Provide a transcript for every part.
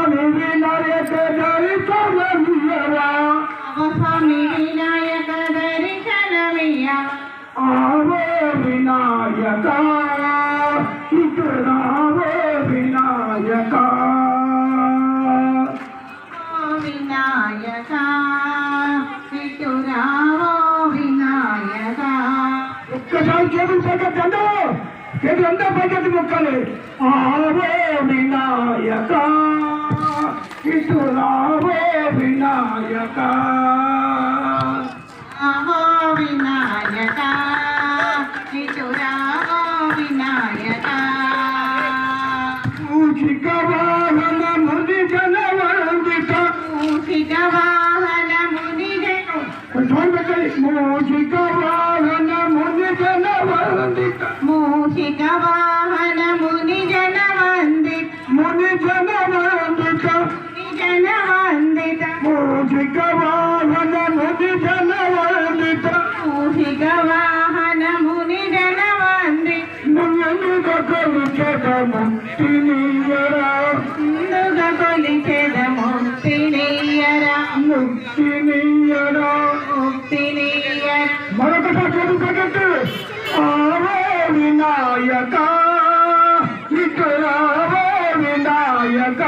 స్వామి వినాయక దర్శనమియ్యవా స్వామి వినాయక దర్శనమియ్యవా ఆవో వినాయక ఇటు రావో వినాయక వినాయక ఇటు రావో వినాయక ఒక్కసారి చేతులు పైకెత్తండి చేతులంతా పైకెత్తి మొక్కాలి ఆవో వినాయక ఇటు రావో వినాయక ఆవో వినాయక ఇటు రావో వినాయక మూషిక వాహన ముని జనవందిత మూషిక వాహన ముని మూషిక వాహన ముని జనవందిత మూషిక వాహన ముని జనవందిత ముని జనవందిత జనవందిత మూషిక వాహన ముని జనవందిత మూషిక వాహన ముని జనవందిత ముందుగా కొలిచెద ముక్తినీయరా ముందుగా కొలిచెద ముక్తినీయరా ముక్తినీయరా ముక్తినీయరా మరొకసారి చేతులు పైకెత్తి ఆవో వినాయక ఇటు రావో వినాయక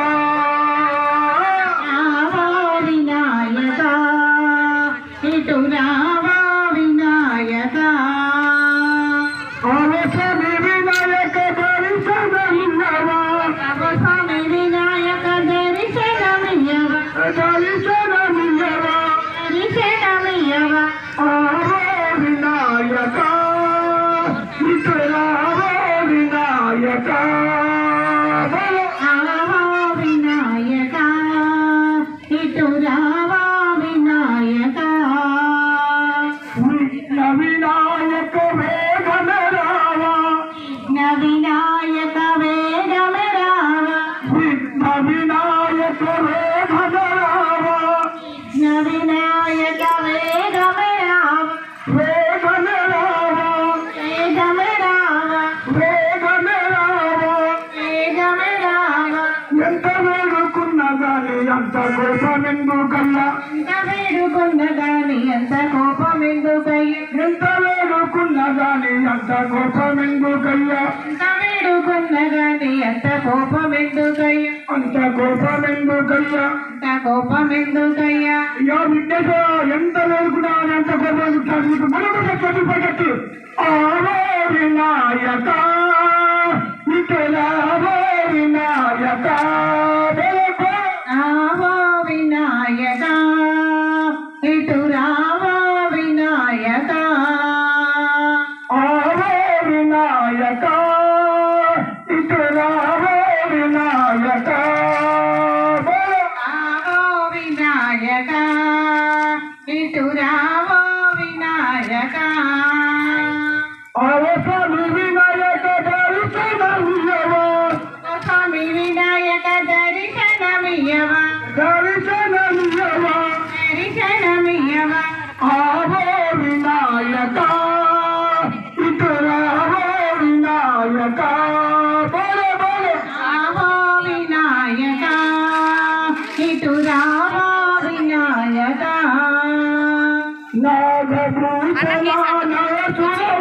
ఆవో వినాయక ఇటు రావో వినాయక స్వామి వినాయక దర్శనమియ్యవా స్వామి వినాయక దర్శనమియ్యవా దర్శనమియ్యవా దర్శనమియ్యవా ఆవో వినాయక ఇటు రావో వినాయక ఆవో వినాయక ఇటు రావో వినాయక విఘ్న వినాయక వేగన రావా వినాయక వేగమే రావా విఘ్న వినాయక వేగన రావా వినాయక వేగమే రావా వేగన రావా వేగమే రావా వేగన రావా వేగమే రావా ఎంత వేడుకున్న గాని అంత కోపమెందుకల్లా ఎంత వేడుకున్న గాని ఎంత కోపం ఎందుకయ్యా ఎంత వేడుకున్న గాని అంత కోపమెందుకయ్యా ఎంత వేడుకున్న గాని ఎంత కోపం ఎందుకయ్యా అంత కోపమెందుకయ్యా ఎంత కోపం ఎందుకయ్యా అయ్యా విఘ్నేశ ఎంత వేడుకున్నా అని అంత కోపం మీకు మరొక చదువు పగట్టి ఆవో వినాయక ఇటు రావో వినాయక ఆవో వినాయక ఇటు రావో వినాయక ఆవో వినాయక ఇటు రావో వినాయక ఆవో వినాయక ఇటు రావో వినాయక ఆవో స్వామి వినాయక దర్శనమియ్యవా స్వామి వినాయక దర్శనమియ్యవా దర్శనమియ్యవా దర్శనమియ్యవా ఆవో వినాయక